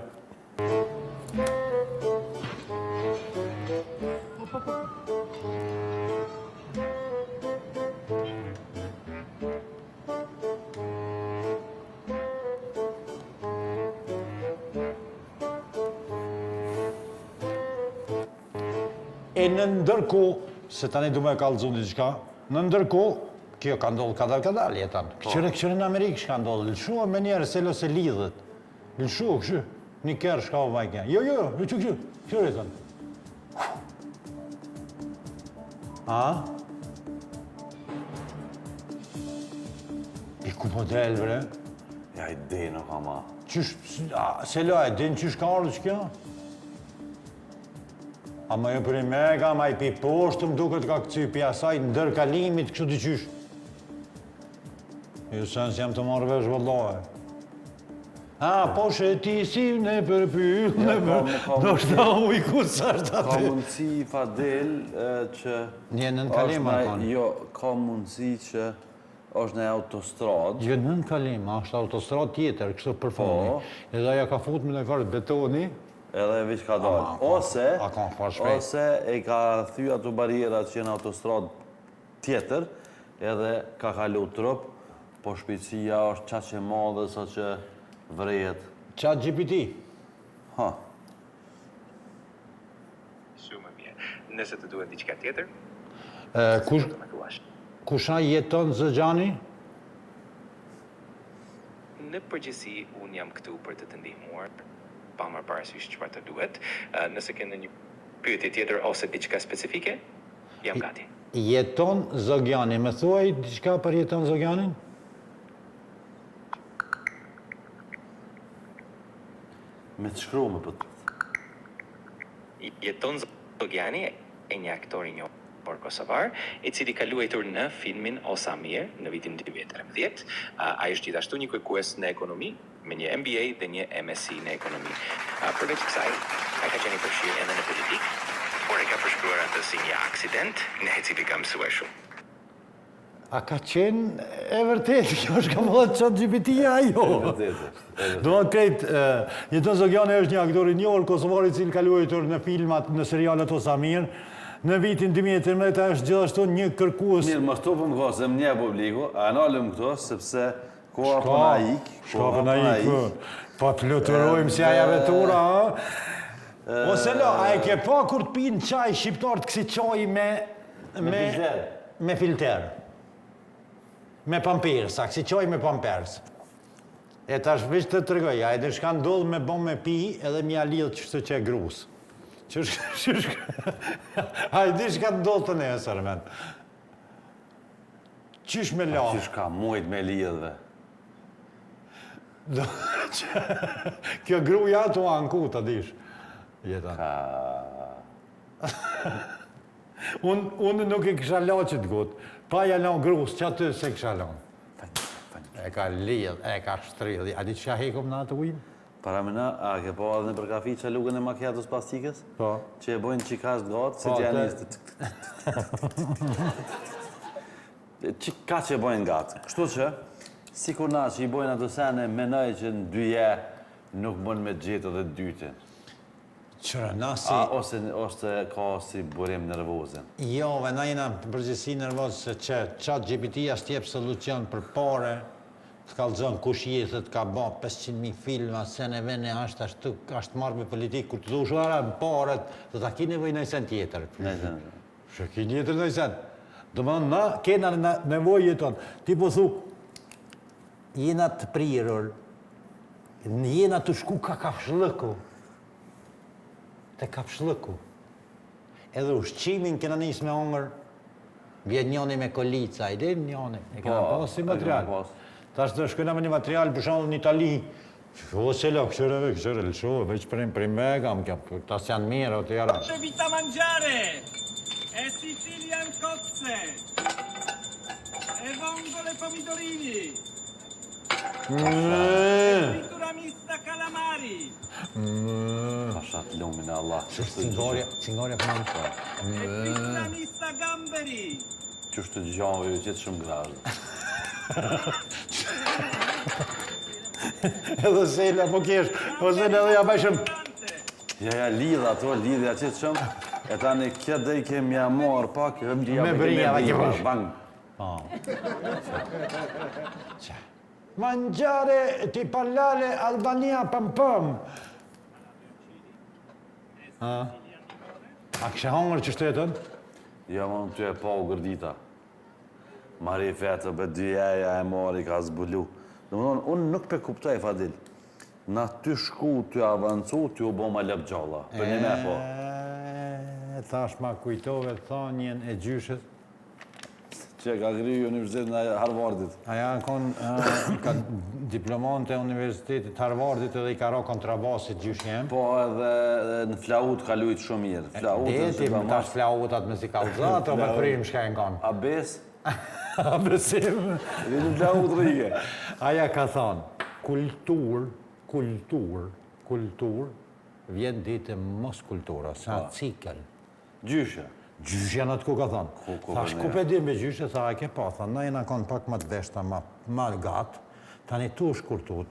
Speaker 3: E në ndërko, se tani du me kalëzun një qka, në ndërko, kjo ka ndollë kadal jetan. Këqyre në Amerikë shka ndollë, lëshua me njerë se lo se lidhët. Lëshua këshu, një kërë shka o vajkja. Jo, këshu, jetan. A? I ku model, bre?
Speaker 4: Ja, i dhe nuk ama.
Speaker 3: Se lo e din qysh ka ardhë që kjo? Ama jo për i mega, ma i pi poshtë, më duket ka këcy pi asaj ndër kalimit, kështu t'i qysh. Jo sens jam të marrë vesh vëllohe. Po sheti si ne për pyll, do shta u i kusë është atë.
Speaker 4: Ka mundësi Fadel që...
Speaker 3: Një nën kalima kanë.
Speaker 4: Jo, ka mundësi që është në autostradë.
Speaker 3: Jo nën kalima, është autostradë tjetër, kështu për fundi. Edhe aja ka fut me në farë betoni.
Speaker 4: Edhe veç ka dalë. Ose e ka thy ato barierat që në autostradë tjetër, edhe ka kalu trup, po shpejtësia është qatë që madhe sa që vrejet.
Speaker 3: Qatë GPT?
Speaker 4: Ha.
Speaker 10: Shumë mirë. Nëse të duhet diçka tjetër?
Speaker 3: Kusha jeton Zëgjani?
Speaker 10: Në përgjithësi, unë jam këtu për të të ndihmuar, pa marrë parasysh çfarë të duhet. Nëse keni një pyetje tjetër ose diçka specifike, jam gati.
Speaker 3: Jeton Zogjani, më thuaj diçka për jeton Zogjanin?
Speaker 4: Me të shkru me për të.
Speaker 10: Jeton Zogjani e një aktor i njohur kosovar, i cili ka luajtur në filmin Osamir në vitin 2013. Ai është gjithashtu një kërkues në ekonomi, me një MBA dhe një MSc në ekonomi. Përveç kësaj, ai ka qenë i përfshirë edhe në politikë, por e ka përshkruar atë si një aksident në i cili ka mësuar shumë.
Speaker 3: A ka qenë e vërtet, kjo është ka mëllat qatë GPT-ja, jo?
Speaker 4: E vërtet është.
Speaker 3: Do në krejtë, Jeton Zogjani është një aktor i njohur kosovar i cili ka luajtur në filmat, në serialet Osamir. Në vitin 2013 është gjithashtu një kërkues...
Speaker 4: Mirë, më shtu për më kohë, se më një publiku, a nalëm këto, sepse koha për na ikë.
Speaker 3: Shka për na ikë, pa të lutërojmë si aja vetura, Ose lo, a e ke pa kur të pinë qaj shqiptarët kësi qaj me filter? Me pampers, a kësi qaj me pampers. E tash veç të të regoj, a e dhe shka ndodhë me bon me pi edhe mja lidhë qështë që e grus. A e di shka ndodhë të nesër, men. Qysh me la?
Speaker 4: Qysh ka mujt me lidhëve?
Speaker 3: Kjo gruja të anku, të dish. Unë nuk e kisha la që të gotë. Pa ja la grus, që aty se kisha la. E ka lidh, e ka shtridh. A di që hekom në atë ujnë?
Speaker 4: Para mëna, a ke po adhe në për kafi që lukën e macchiatos pastikës?
Speaker 3: Po.
Speaker 4: Që e bojnë qikash të gatë, se që janë ishtë. Ka që e bojnë gatë. Kështu që, si kur na që i bojnë ato sene, menaj që në dyje nuk bën me gjetë dhe dytin.
Speaker 3: Qëra, na si...
Speaker 4: Ose ka si burim nervozin?
Speaker 3: Jo, ve na jena përgjithsi nervoz se që qatë GPT-ja s'tjep solucion për pare, s'kallëzon kush jetët ka ba 500.000 filma, se në vene ashtë marrë me politikë, kur të dhush ara në parët, dhe ta ki nevoj në sen tjetër. Shë ki njëtër në sen. Dhe më na kena nevoj jeton. Ti po thu, jena të prirur, jena të shku ka kafshlëku. Te kafshlëku. Edhe ushqimin kena njës me ongër, vjen njoni me kolica, i din njoni, e kena pas si material. Ta është të shkojna me një material, për shumë në Itali, o se lo, këshore, lëshove, veç për megam, ta si janë mirë, o të jara.
Speaker 12: C'è vita mangiare, e Sicilian cozze, e vongole pomodorini, e fritura mista calamari.
Speaker 4: Pashat lumin e Allah.
Speaker 3: Cingorja për në shkoj.
Speaker 12: E fritura mista gamberi.
Speaker 4: Qështë të gjave ju gjithë shumë grashtë.
Speaker 3: Edhe sejla po kesh, ose në edhe ja bashëm.
Speaker 4: Ja, lidha ato, lidhja qëtë shumë, e tani këtë dhe i kemi amor pak,
Speaker 3: me bërija dhe kemë
Speaker 4: bang.
Speaker 3: Mangiare ti parlare Albania pëm. A kështë hongër që shtetën?
Speaker 4: Ja, më në ty e pa u gërdita. Mari fetë për dyja e mori ka zbulu. Dhe më thonë, unë nuk pe kuptoj, Fadil. Na ty shku, ty avancu, ty u bo ma lëp gjalla. Për një me po.
Speaker 3: Thash ma kujtove thonjen e gjyshet.
Speaker 4: Që ka kriju Universitetin e Harvardit.
Speaker 3: Aja ka diplomante e Universitetit Harvardit edhe i ka ro kontrabasit gjyshem.
Speaker 4: Po edhe në flaut ka lujt shumë mirë.
Speaker 3: Deti më tash flautat me si kalzat, o me prim shka e ngon.
Speaker 4: A bes?
Speaker 3: A besim.
Speaker 4: Dhe në flaut rrike.
Speaker 3: Aja ka thonë, kultur, vjen ditë mos kultura, sa cikël.
Speaker 4: Gjyshe.
Speaker 3: Gjyshe në të ku ka thonë. Thash, ku pe dim me gjyshe, sa e ke pa, thonë, na jena konë pak më të veshta, ma gatë, tani tu shkurtu,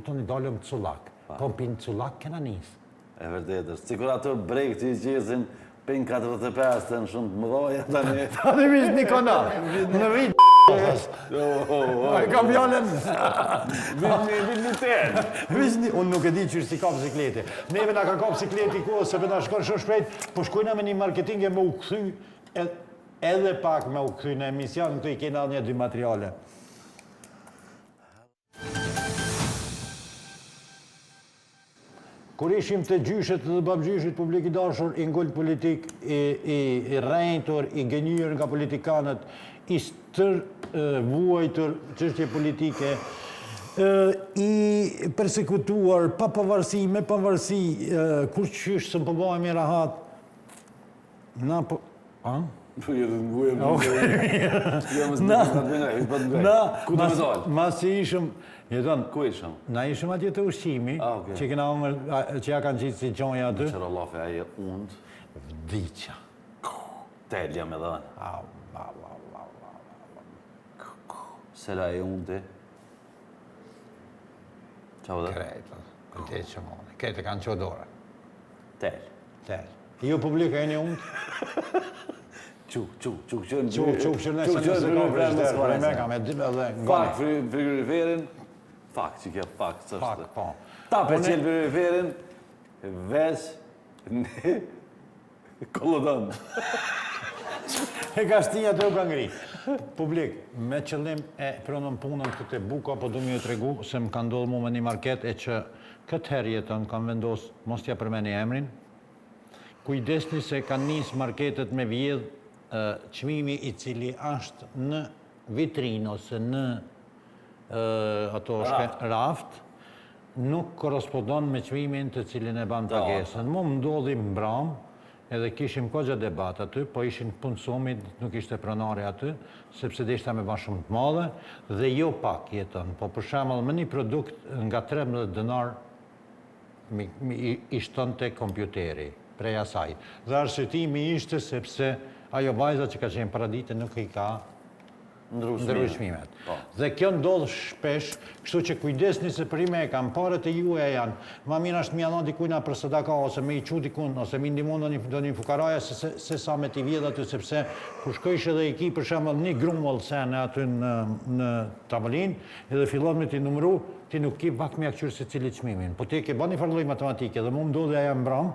Speaker 3: tani dalëm të culak. Po pinë culak kena nisë.
Speaker 4: E vërtetës, cikur ato brek që i qesin, pinë 45 të në shumë të mëdhoja, tani...
Speaker 3: Tani vish një kona, në vitë A i kam fjallën.
Speaker 4: Vish një ten.
Speaker 3: Unë nuk e di që është si ka bicikleti. Neve nga ka bicikleti kohë, se për nga shkon shumë shpejt, po shkojna me një marketing e me u këthy, edhe pak me u këthy në emision, këtu i kena një dy materiale. Kur ishim të gjyshet dhe babgjyshit publik i dashur, i ngull politik, i rejnëtur, i gënjër nga politikanët, i stërvuajtur çështje politike, i persekutuar, pa pavarësi, me pavarësi, kur qysh së më përbojmë i rahat. Na po... A?
Speaker 4: Po jetë në bujë më
Speaker 3: Ma si ishëm, jeton,
Speaker 4: ku ishëm?
Speaker 3: Na ishëm atje të ushqimi, që kena ongër, që ja kanë qitë si qonja aty.
Speaker 4: Qërë Allafe, aje undë.
Speaker 3: Vdicja.
Speaker 4: Telja me dhanë. Sela e undë. Qa vëdhe?
Speaker 3: Krejtë, këtë që mone. Krejtë kanë qodore.
Speaker 4: Tel.
Speaker 3: Ju publika e një undë?
Speaker 4: Quk Fak frigoriferin, fak që ke fak, cështë. Ta pe qelë frigoriferin, veç në kolodon.
Speaker 3: E ka shtinja të u ka ngri. Publik, me qëllim e pronën punën këtë buka, po du mi ju të regu se më ka ndodhë mu me një market e që këtë herë jetën kam vendosë, mos t'ja përmeni emrin, kujdesni se kanë njësë marketet me vjedhë qmimi i cili është në vitrinë ose në raft, nuk korespondon me qmimin të cilin e ban pagesën. Mu më ndodhi mbram, edhe kishim kogja debat aty, po ishin punësumit, nuk ishte pronari aty, sepse dhe ishte me ban shumë të madhe, dhe jo pak jetën, po për shembull me një produkt nga 13 dinar ishton të kompjuteri, prej asaj. Dhe arsyetimi ishte sepse ajo vajza që ka qenë paradite nuk i ka ndru çmimet. Dhe kjo ndodh shpesh, kështu që kujdesni se prime e kamparët e juaja janë. Ma mirë është mi anon dikujna për sadaka, ose me i qu dikun, ose me ndimon do një fukaraja, se sa me t'i vjedh aty, sepse ku shkojsh edhe i ki për shembull një grumull sene aty në tavolin, edhe fillon me t'i numru, ti nuk ki bak me akqyrë se cili çmimin. Po ti ke bën një farlloj matematike dhe mu ndodhe aja mbram,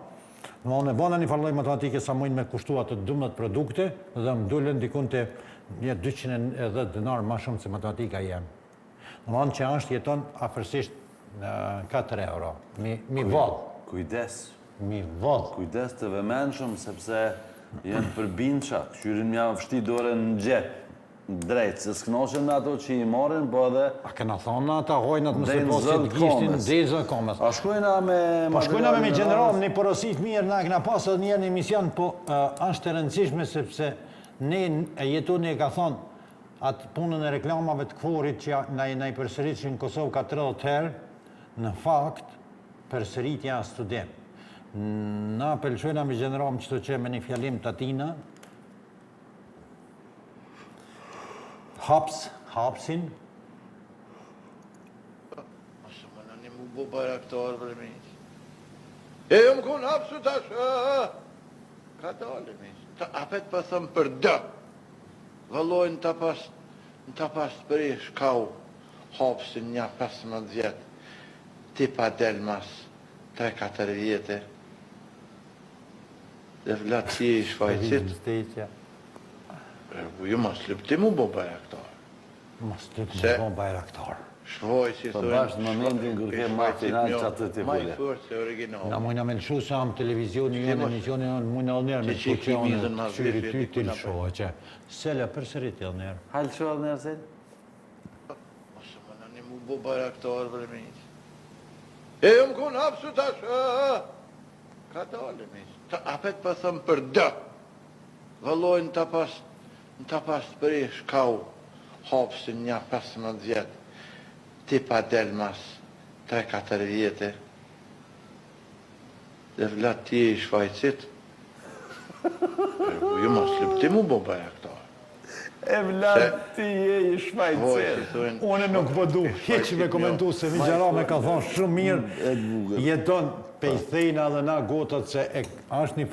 Speaker 3: në bëna një farlloj matematike sa mujnë me kushtu atë 12 produkte dhe më dullen dikun të 210 dinar ma shumë se matematika jem. Në mënë që është jeton afërsisht 4 euro. Mi vodh.
Speaker 4: Kujdes.
Speaker 3: Mi vodh.
Speaker 4: Kujdes të vëmenshëm sepse jenë përbinqa. Qyrin mja vështi dore në gjep. Drejt, se s'knoqen me ato që i morin, po edhe...
Speaker 3: A këna thonë ata hojnat më se posit gishtin dezë komës.
Speaker 4: A shkojna me...
Speaker 3: Po shkojna me general, një porosit mirë, na këna pasë edhe njerë një emision, po është të rëndësishme sepse ne jetoni e ka thonë atë punën e reklamave të këforit që na i përsërit që në Kosovë ka 30 herë, në fakt, përsëritja studim. Na pëlqojna me general më qëto që me një fjalim të atina, hapsin.
Speaker 1: Mos më në një mu bu baraktar për mi. E më kun hapsu tash, ka dalë mi. Ta apet për thëmë për dë. Vëllojnë të pas për i shkau hapsin një 15 vjetë. Ti pa del mas 3-4 vjetë. Dhe vlatë ti i shfajcit. Ju mos lëpti mu bo bajaktar.
Speaker 3: Mos lëpti mu bo bajaktar.
Speaker 1: Shvoj si
Speaker 4: thujnë... bashkë në momentin kër ke ma final që atë të
Speaker 1: maj fërë se original.
Speaker 3: Na mujna me lëshu se am televizioni ju në emisioni mujna alnerë me të që onë qyri ty të lëshohë që. Sele, përsërit e alnerë.
Speaker 4: Halë që alnerë, Sele?
Speaker 1: Mosë më në një mu bo bajaktar për mi. E më kun hapsu tash, ka dalë mi. Ta apet për thëmë për dë. Vëllojnë të pas për i shkau hapsin një 15 vjetë, ti pa del mas 3-4 vjetë, dhe vlatë ti i shfajcit. Ju mos lëpti mu bo bajaktar.
Speaker 4: E vlatë ti i shfajcit.
Speaker 3: Une nuk vëdu, heq me komentu se Vigjarame ka thonë shumë mirë, jeton pejthejna dhe na gotët se është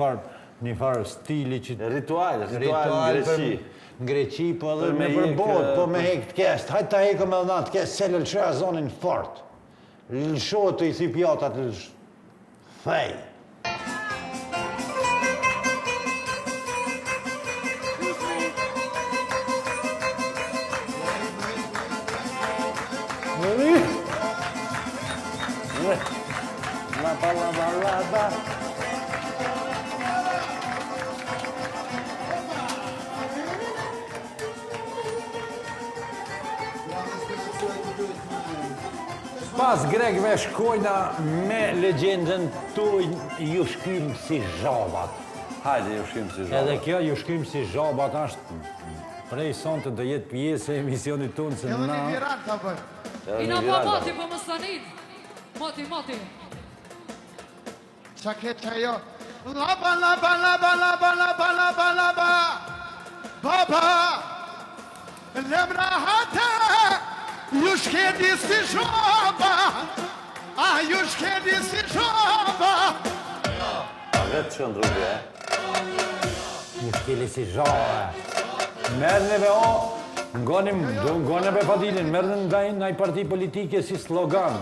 Speaker 3: një farë stili që...
Speaker 4: Ritual në Greqi.
Speaker 3: Në Greqi, po edhe me përbot, po me hek të kest. Hajtë ta hekëm edhe na të kest, se lëlëshoja zonin fort. Lëlëshoja të i thipjatat fej. La. Pas grekve shkojna me legendën tuj ju shkym si zhabat.
Speaker 4: Hajde, ju shkym si zhabat.
Speaker 3: Edhe kjo ju shkym si zhabat është prej sonte do jetë pjesë e emisionit tonë se na...
Speaker 2: Ina pa mati për më stanin. Mati.
Speaker 1: Qa ketë që jo? Laba. Baba. Lemra hata. Ju shkedi si shoba, ju shkedi si shoba.
Speaker 4: Vetë që ndrugë,
Speaker 3: Ju shkedi si shoba. Merneve ngoneve Fadilin, merneve në parti politike si slogan,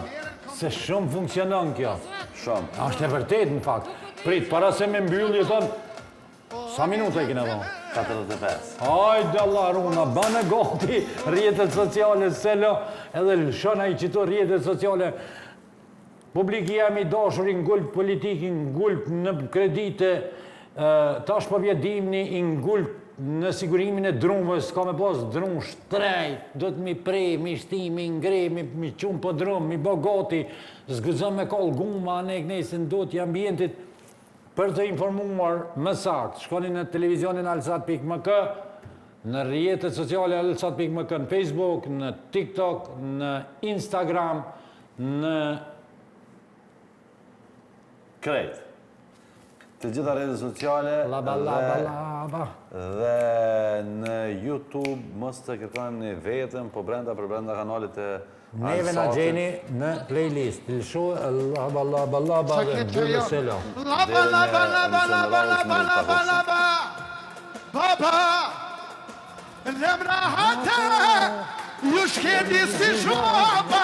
Speaker 3: se shumë funksionon kjo.
Speaker 4: Shumë.
Speaker 3: Ashtë e vërtet në fakt. Prit, para se me mbyllë, jeton, sa minuta e kine dhonë?
Speaker 4: 45.
Speaker 3: Hajde Allah runa, bënë goti rjetet sociale, selo, edhe lëshona i qito rjetet sociale. Publiki jam i dashur, i ngulp politiki, i ngulp në kredite, tash për vjedimni, i ngulp në sigurimin e drumës, s'ka me pas drum shtrejt, do të mi prej, mi shti, mi ngre, mi qumë për drum, mi bogoti, zgëzëm me kol guma, ne kënesin do të ambientit. Për të informuar më sakt, shkoni në televizionin alsat.mk, në rrjetet sociale alsat.mk, në Facebook, në TikTok, në Instagram, në...
Speaker 4: Krejt. të gjitha rrjetet sociale dhe në YouTube mos të kërkoni vetëm, po brenda kanalit të
Speaker 3: Neve na gjeni në playlist. Lëshu laba dhe gjurë selo.
Speaker 1: Baba, zemra hate, ju shkeni si shoba.